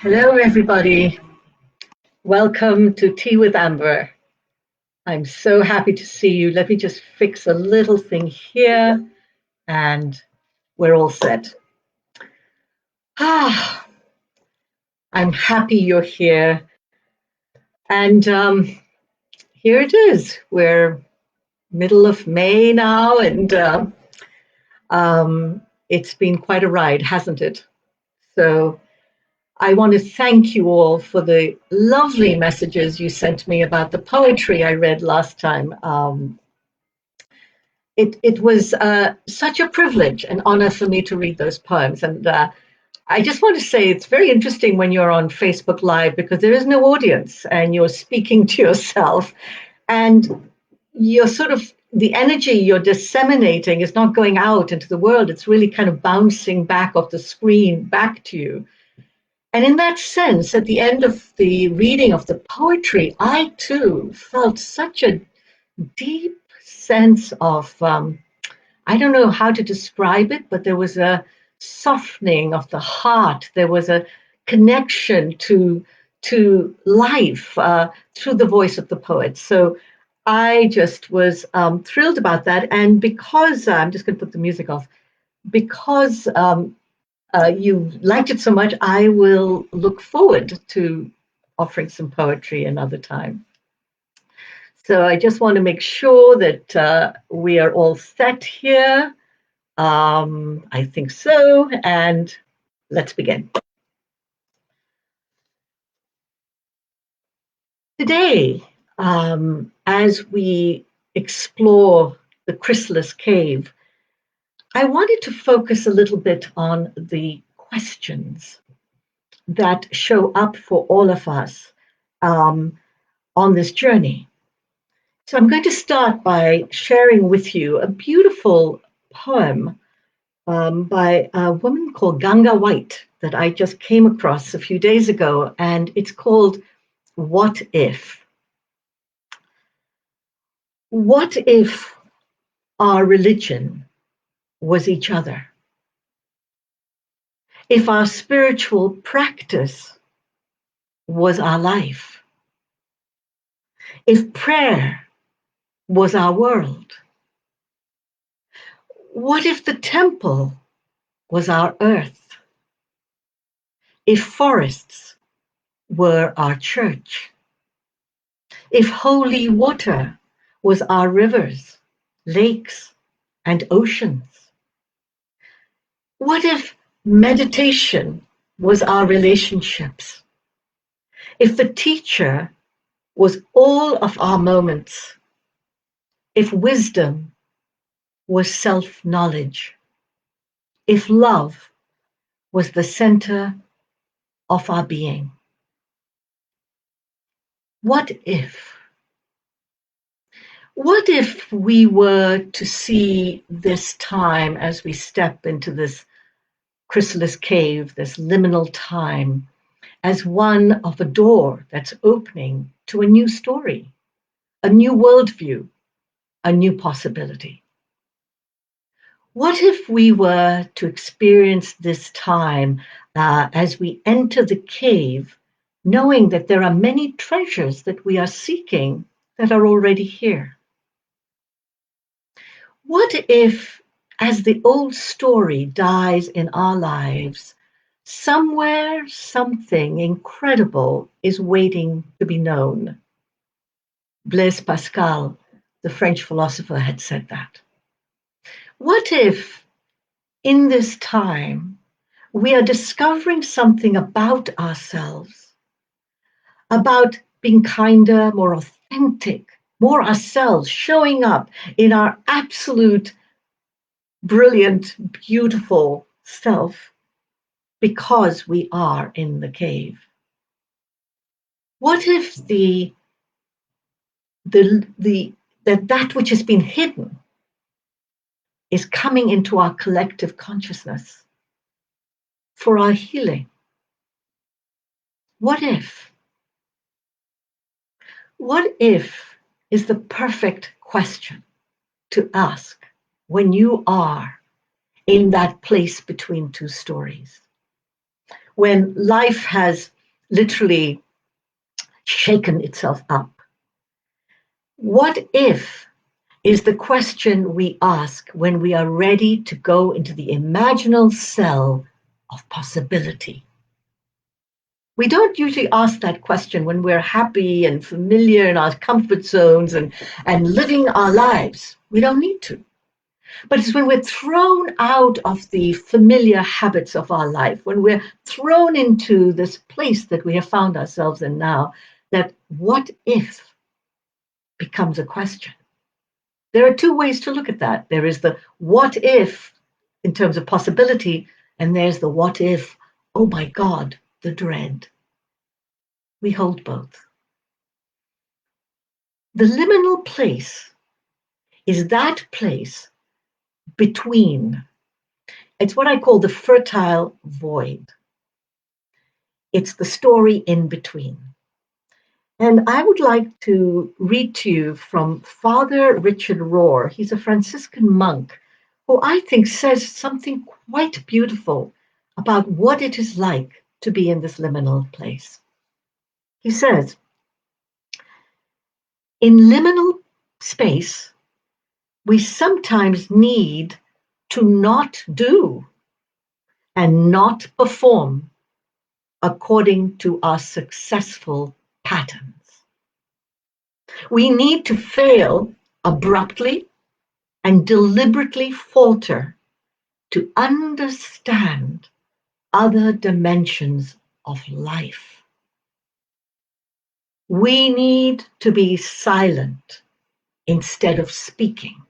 Hello, everybody. Welcome to Tea with Amber. I'm so happy to see you. Let me just fix a little thing here, and we're all set. Ah, I'm happy you're here. And here it is. We're middle of May now, and it's been quite a ride, hasn't it? So I want to thank you all for the lovely messages you sent me about the poetry I read last time. It was such a privilege and honor for me to read those poems. And I just want to say it's very interesting when you're on Facebook Live because there is no audience and you're speaking to yourself, and you're sort of the energy you're disseminating is not going out into the world. It's really kind of bouncing back off the screen back to you. And in that sense, at the end of the reading of the poetry, I too felt such a deep sense of, I don't know how to describe it, but there was a softening of the heart. There was a connection to life through the voice of the poet. So I just was thrilled about that. And because I'm just going to put the music off, because you liked it so much, I will look forward to offering some poetry another time. So I just want to make sure that we are all set here. I think so, and let's begin. Today, as we explore the Chrysalis Cave, I wanted to focus a little bit on the questions that show up for all of us on this journey. So I'm going to start by sharing with you a beautiful poem by a woman called Ganga White that I just came across a few days ago, and it's called What If? What if our religion was each other? If our spiritual practice was our life? If prayer was our world? What if the temple was our earth? If forests were our church? If holy water was our rivers, lakes, and oceans? What if meditation was our relationships? If the teacher was all of our moments? If wisdom was self-knowledge? If love was the center of our being? What if? What if we were to see this time as we step into this chrysalis cave, this liminal time, as one of a door that's opening to a new story, a new worldview, a new possibility? What if we were to experience this time as we enter the cave, knowing that there are many treasures that we are seeking that are already here? What if, as the old story dies in our lives, somewhere something incredible is waiting to be known? Blaise Pascal, the French philosopher, had said that. What if, in this time, we are discovering something about ourselves, about being kinder, more authentic, more ourselves, showing up in our absolute, brilliant, beautiful self because we are in the cave? What if that which has been hidden is coming into our collective consciousness for our healing? What if? What if is the perfect question to ask when you are in that place between two stories. when life has literally shaken itself up. What if is the question we ask when we are ready to go into the imaginal cell of possibility. We don't usually ask that question when we're happy and familiar in our comfort zones and living our lives. We don't need to. But it's when we're thrown out of the familiar habits of our life, when we're thrown into this place that we have found ourselves in now, that what if becomes a question. There are two ways to look at that. There is the what if in terms of possibility, and there's the what if, oh my God, the dread. We hold both. The liminal place is that place between. It's what I call the fertile void. It's the story in between. And I would like to read to you from Father Richard Rohr. He's a Franciscan monk who I think says something quite beautiful about what it is like to be in this liminal place. He says, in liminal space, we sometimes need to not do and not perform according to our successful patterns. We need to fail abruptly and deliberately falter to understand other dimensions of life. We need to be silent instead of speaking,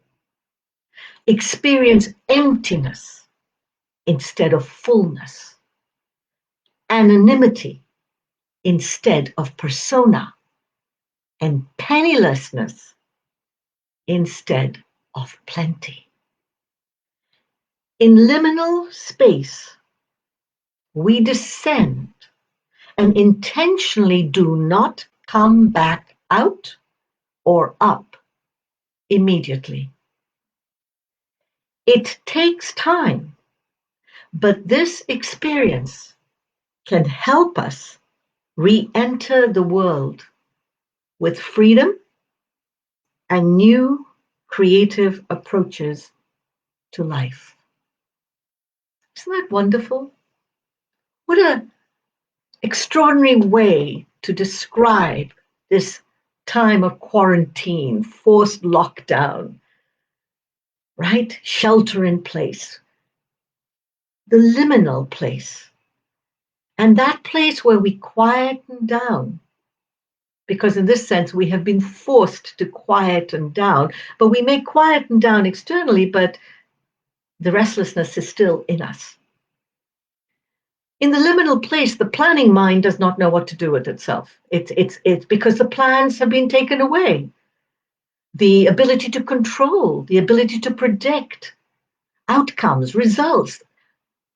experience emptiness instead of fullness, anonymity instead of persona, and pennilessness instead of plenty. In liminal space, we descend and intentionally do not come back out or up immediately. It takes time, but this experience can help us re-enter the world with freedom and new creative approaches to life. Isn't that wonderful? What an extraordinary way to describe this time of quarantine, forced lockdown, right? Shelter in place, the liminal place, and that place where we quieten down. Because in this sense, we have been forced to quieten down, but we may quieten down externally, but the restlessness is still in us. In the liminal place, the planning mind does not know what to do with itself. It's because the plans have been taken away. The ability to control, the ability to predict outcomes, results.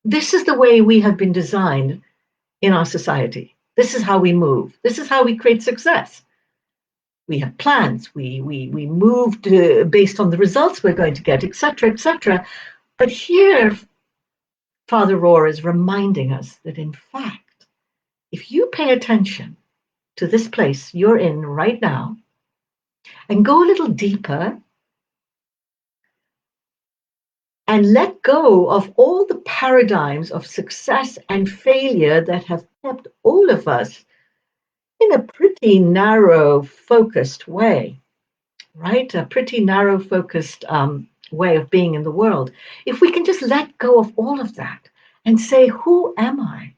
This is the way we have been designed in our society. This is how we move. This is how we create success. We have plans. We move based on the results we're going to get, etc., etc. But here, Father Rohr is reminding us that, in fact, if you pay attention to this place you're in right now and go a little deeper and let go of all the paradigms of success and failure that have kept all of us in a pretty narrow, focused way, right? A pretty narrow, focused way of being in the world. If we can just let go of all of that and say, who am I?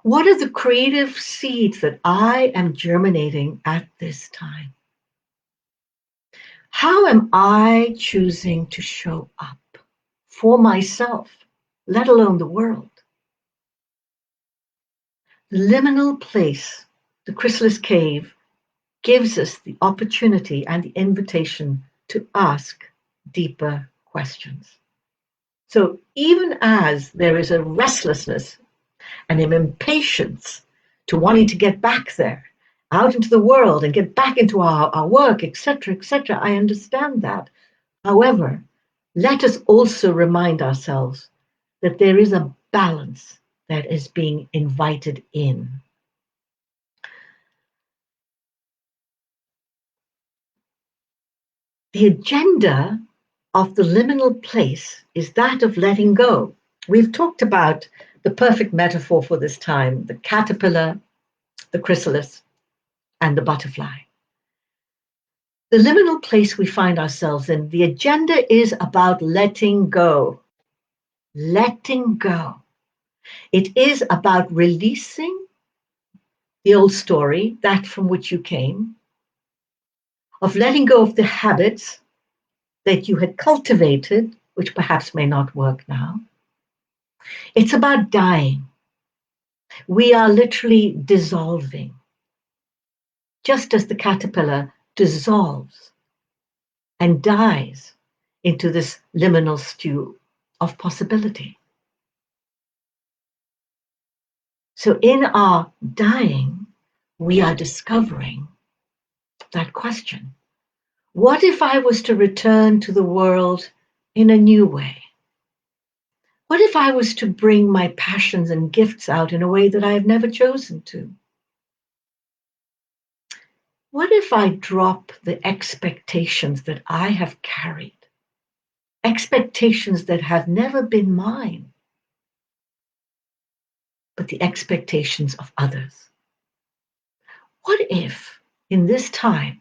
What are the creative seeds that I am germinating at this time? How am I choosing to show up for myself, let alone the world? The liminal place, the chrysalis cave, gives us the opportunity and the invitation to ask deeper questions. So even as there is a restlessness and an impatience to wanting to get back there, out into the world and get back into our work, etc., etc., I understand that. However, let us also remind ourselves that there is a balance that is being invited in. The agenda of the liminal place is that of letting go. We've talked about the perfect metaphor for this time: the caterpillar, the chrysalis, and the butterfly. The liminal place we find ourselves in, the agenda is about letting go. Letting go. It is about releasing the old story, that from which you came, of letting go of the habits that you had cultivated, which perhaps may not work now. It's about dying. We are literally dissolving, just as the caterpillar dissolves and dies into this liminal stew of possibility. So in our dying, we are discovering that question. What if I was to return to the world in a new way? What if I was to bring my passions and gifts out in a way that I have never chosen to? What if I drop the expectations that I have carried? Expectations that have never been mine, but the expectations of others. What if, in this time,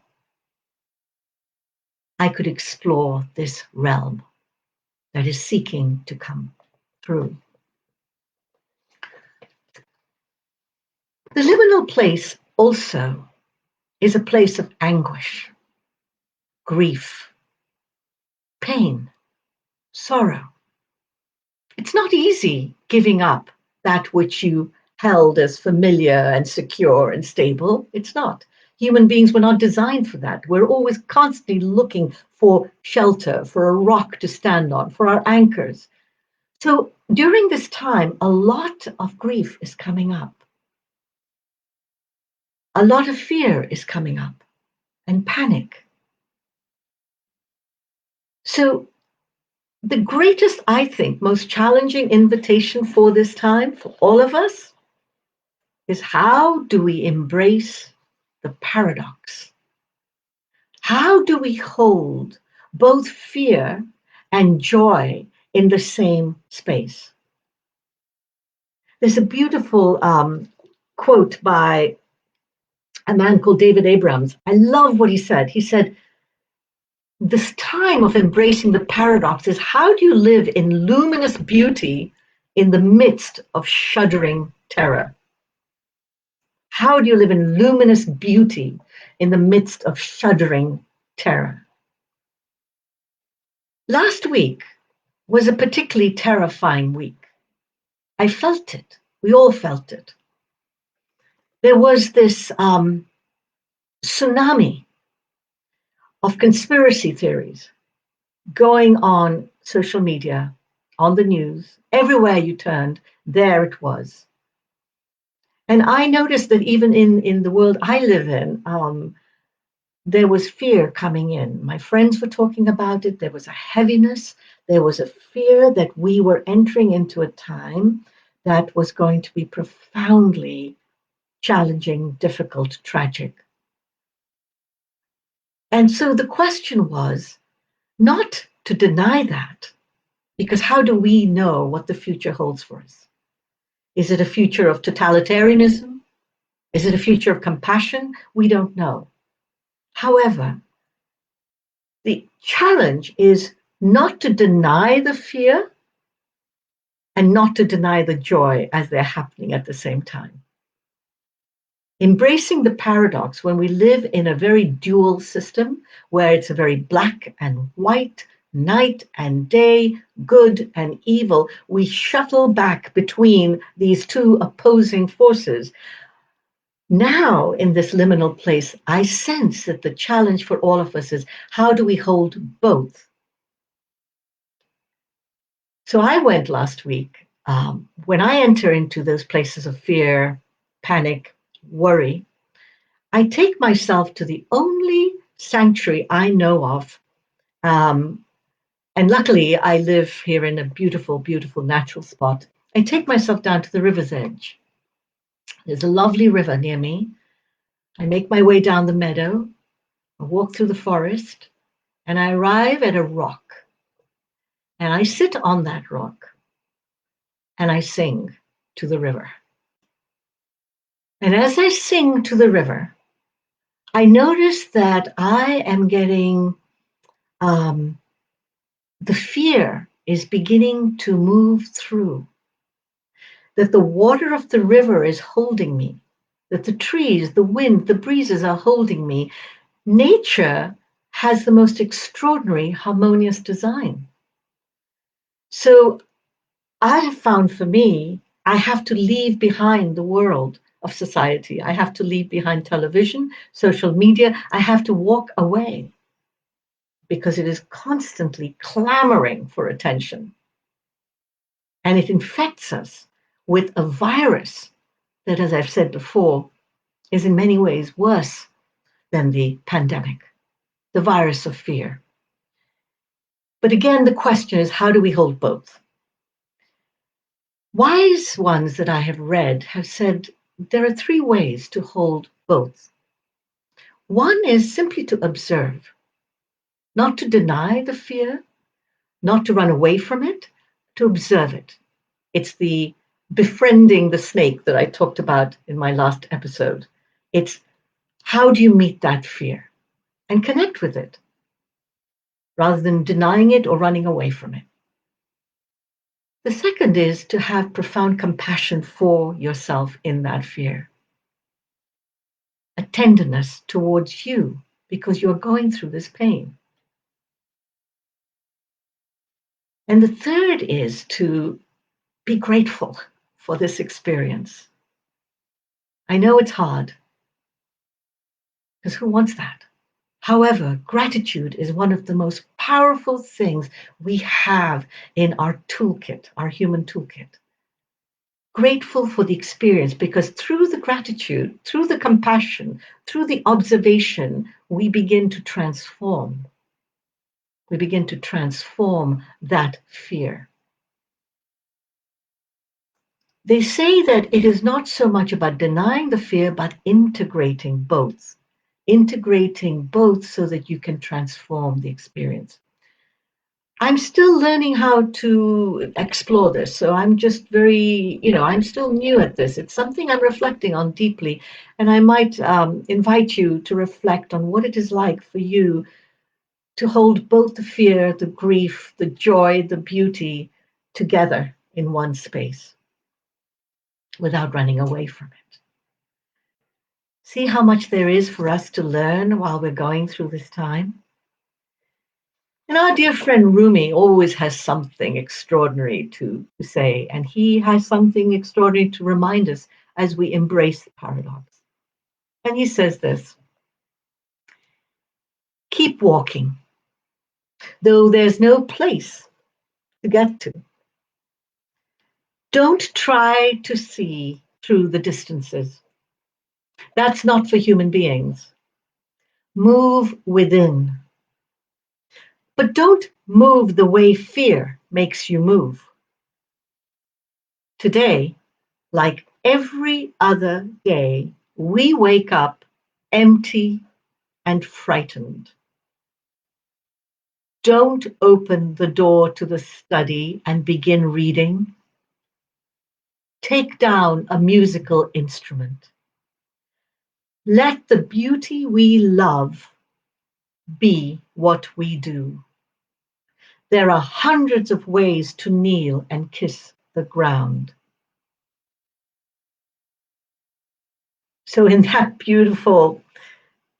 I could explore this realm that is seeking to come through? The liminal place also is a place of anguish, grief, pain, sorrow. It's not easy giving up that which you held as familiar and secure and stable. It's not. Human beings were not designed for that. We're always constantly looking for shelter, for a rock to stand on, for our anchors. So during this time, a lot of grief is coming up. A lot of fear is coming up and panic. So the greatest, I think, most challenging invitation for this time, for all of us, is how do we embrace the paradox? How do we hold both fear and joy in the same space? There's a beautiful quote by a man called David Abrams. I love what he said. He said, this time of embracing the paradox is how do you live in luminous beauty in the midst of shuddering terror? How do you live in luminous beauty in the midst of shuddering terror? Last week was a particularly terrifying week. I felt it. We all felt it. There was this tsunami of conspiracy theories going on social media, on the news, everywhere you turned, there it was. And I noticed that even in the world I live in, there was fear coming in. My friends were talking about it. There was a heaviness. There was a fear that we were entering into a time that was going to be profoundly challenging, difficult, tragic. And so the question was not to deny that, because how do we know what the future holds for us? Is it a future of totalitarianism? Is it a future of compassion? We don't know. However, the challenge is not to deny the fear and not to deny the joy as they're happening at the same time. Embracing the paradox, when we live in a very dual system where it's a very black and white, night and day, good and evil, we shuttle back between these two opposing forces. Now, in this liminal place, I sense that the challenge for all of us is how do we hold both? So I went last week. When I enter into those places of fear, panic, worry, I take myself to the only sanctuary I know of. And luckily, I live here in a beautiful, beautiful natural spot I take myself down to the river's edge. There's a lovely river near me. I make my way down the meadow, I walk through the forest, and I arrive at a rock. And I sit on that rock and I sing to the river. And as I sing to the river, I notice that I am getting the fear is beginning to move through, that the water of the river is holding me, that the trees, the wind, the breezes are holding me. Nature has the most extraordinary harmonious design. So I have found for me, I have to leave behind the world of society. I have to leave behind television, social media. I have to walk away because it is constantly clamoring for attention. And it infects us with a virus that, as I've said before, is in many ways worse than the pandemic, the virus of fear. But again, the question is, how do we hold both? Wise ones that I have read have said there are three ways to hold both. One is simply to observe, not to deny the fear, not to run away from it, to observe it. It's the befriending the snake that I talked about in my last episode. It's how do you meet that fear and connect with it rather than denying it or running away from it. The second is to have profound compassion for yourself in that fear, a tenderness towards you because you're going through this pain. And the third is to be grateful for this experience. I know it's hard, because who wants that? However, gratitude is one of the most powerful things we have in our toolkit, our human toolkit. Grateful for the experience, because through the gratitude, through the compassion, through the observation, we begin to transform. We begin to transform that fear. They say that it is not so much about denying the fear, but integrating both. Integrating both so that you can transform the experience. I'm still learning how to explore this. So I'm just I'm still new at this. It's something I'm reflecting on deeply. And I might invite you to reflect on what it is like for you to hold both the fear, the grief, the joy, the beauty together in one space without running away from it. See how much there is for us to learn while we're going through this time? And our dear friend Rumi always has something extraordinary to say, and he has something extraordinary to remind us as we embrace the paradox. And he says this: keep walking, though there's no place to get to. Don't try to see through the distances. That's not for human beings. Move within. But don't move the way fear makes you move. Today, like every other day, we wake up empty and frightened. Don't open the door to the study and begin reading. Take down a musical instrument. Let the beauty we love be what we do. There are hundreds of ways to kneel and kiss the ground. So, in that beautiful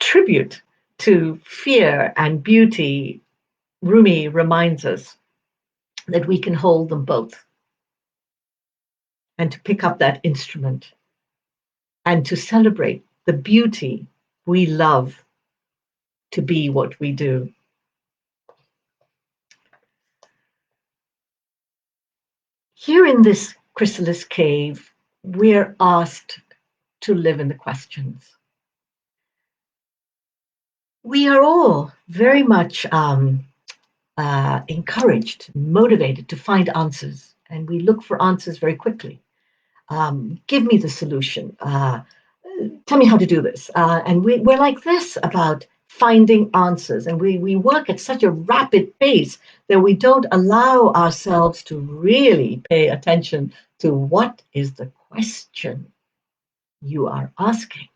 tribute to fear and beauty, Rumi reminds us that we can hold them both and to pick up that instrument and to celebrate the beauty we love to be what we do. Here in this chrysalis cave, we're asked to live in the questions. We are all very much encouraged, motivated to find answers and we look for answers very quickly. Give me the solution. Tell me how to do this. And we're like this about finding answers. And we work at such a rapid pace that we don't allow ourselves to really pay attention to what is the question you are asking.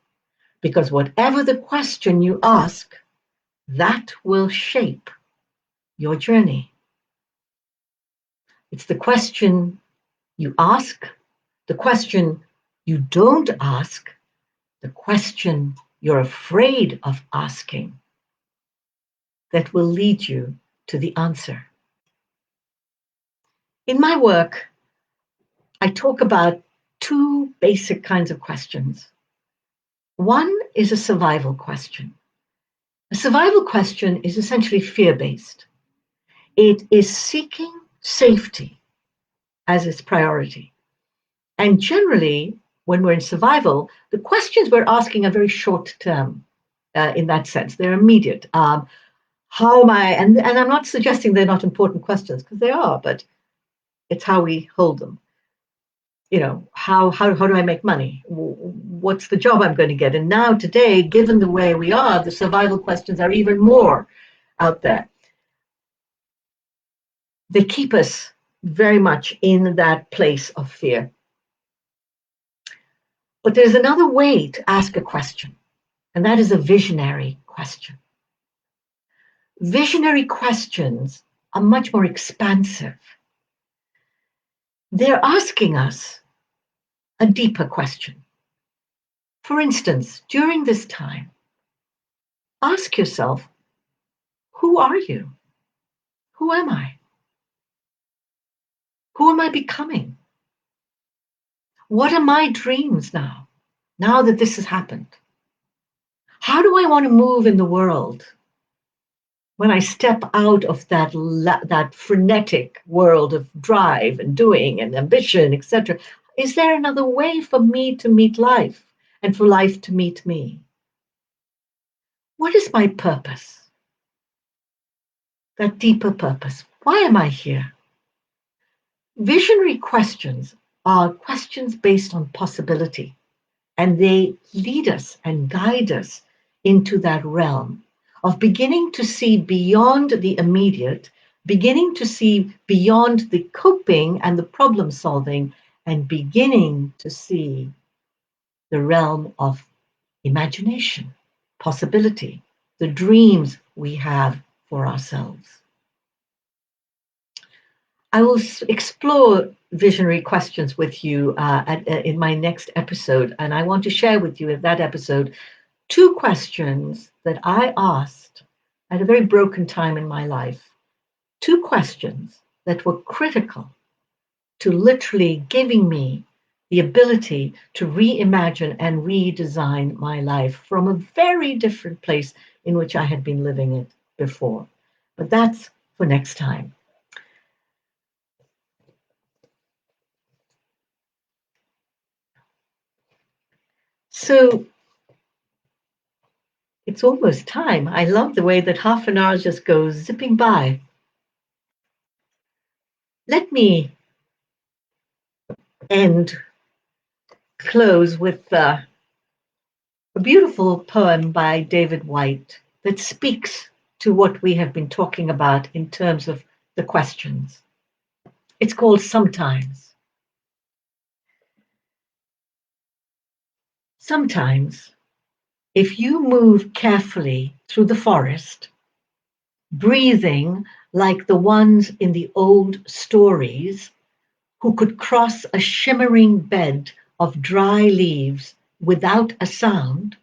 Because whatever the question you ask, that will shape your journey. It's the question you ask, the question you don't ask, the question you're afraid of asking that will lead you to the answer. In my work, I talk about two basic kinds of questions. One is a survival question. A survival question is essentially fear-based. It is seeking safety as its priority. And generally, when we're in survival, the questions we're asking are very short term in that sense. They're immediate. How am I, and I'm not suggesting they're not important questions, because they are, but it's how we hold them. You know, how do I make money? What's the job I'm going to get? And now today, given the way we are, the survival questions are even more out there. They keep us very much in that place of fear. But there's another way to ask a question, and that is a visionary question. Visionary questions are much more expansive. They're asking us a deeper question. For instance, during this time, ask yourself, who are you? Who am I? Who am I becoming? What are my dreams now that this has happened? How do I want to move in the world when I step out of that frenetic world of drive and doing and ambition, etc.? Is there another way for me to meet life and for life to meet me? What is my purpose? That deeper purpose. Why am I here? Visionary questions are questions based on possibility, and they lead us and guide us into that realm of beginning to see beyond the immediate, beginning to see beyond the coping and the problem solving, and beginning to see the realm of imagination, possibility, the dreams we have for ourselves. I will explore visionary questions with you in my next episode, and I want to share with you in that episode two questions that I asked at a very broken time in my life. Two questions that were critical to literally giving me the ability to reimagine and redesign my life from a very different place in which I had been living it before. But that's for next time. So it's almost time. I love the way that half an hour just goes zipping by. Let me close with a beautiful poem by David Whyte that speaks to what we have been talking about in terms of the questions. It's called Sometimes. Sometimes, if you move carefully through the forest, breathing like the ones in the old stories who could cross a shimmering bed of dry leaves without a sound,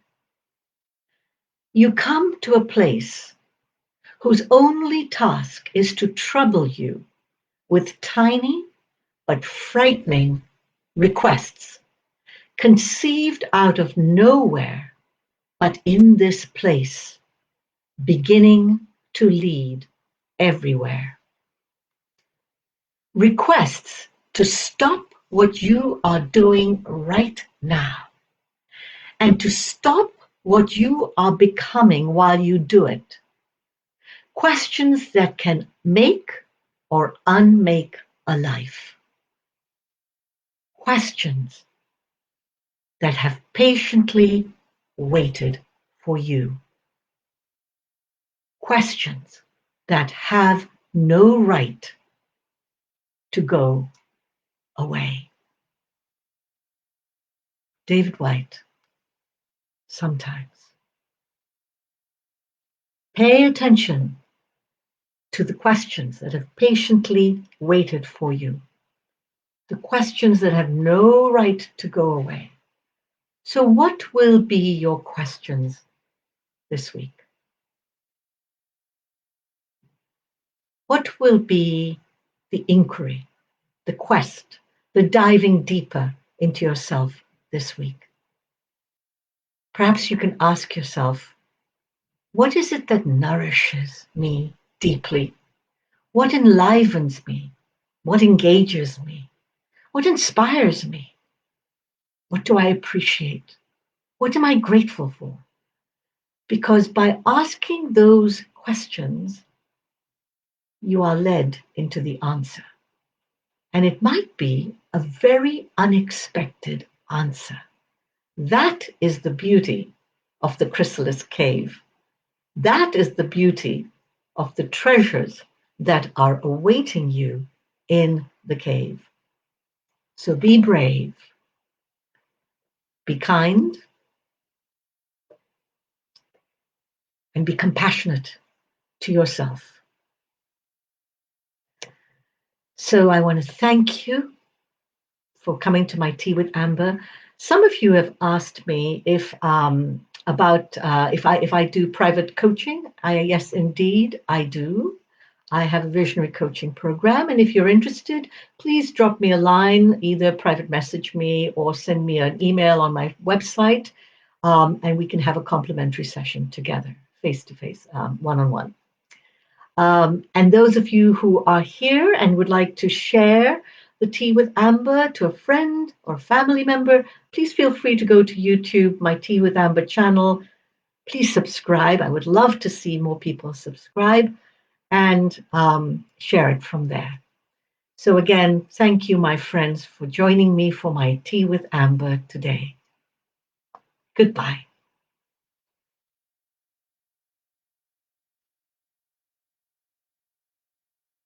you come to a place whose only task is to trouble you with tiny but frightening requests, conceived out of nowhere, but in this place, beginning to lead everywhere. Requests to stop what you are doing right now and to stop what you are becoming while you do it. Questions that can make or unmake a life. questions that have patiently waited for you. Questions that have no right to go away. David Whyte, sometimes. Pay attention to the questions that have patiently waited for you. The questions that have no right to go away. So what will be your questions this week? What will be the inquiry, the quest, the diving deeper into yourself this week? Perhaps you can ask yourself, what is it that nourishes me deeply? What enlivens me? What engages me? What inspires me? What do I appreciate? What am I grateful for? Because by asking those questions, you are led into the answer. And it might be a very unexpected answer. That is the beauty of the chrysalis cave. That is the beauty of the treasures that are awaiting you in the cave. So be brave, be kind, and be compassionate to yourself. So I want to thank you for coming to my Tea with Amber. Some of you have asked me if if I do private coaching. Yes, indeed, I do. I have a visionary coaching program, and if you're interested, please drop me a line, either private message me or send me an email on my website, and we can have a complimentary session together, face to face, one-on-one. And those of you who are here and would like to share the Tea with Amber to a friend or family member, please feel free to go to YouTube, my Tea with Amber channel. Please subscribe. I would love to see more people subscribe and share it from there. So again, thank you, my friends, for joining me for my Tea with Amber today. Goodbye.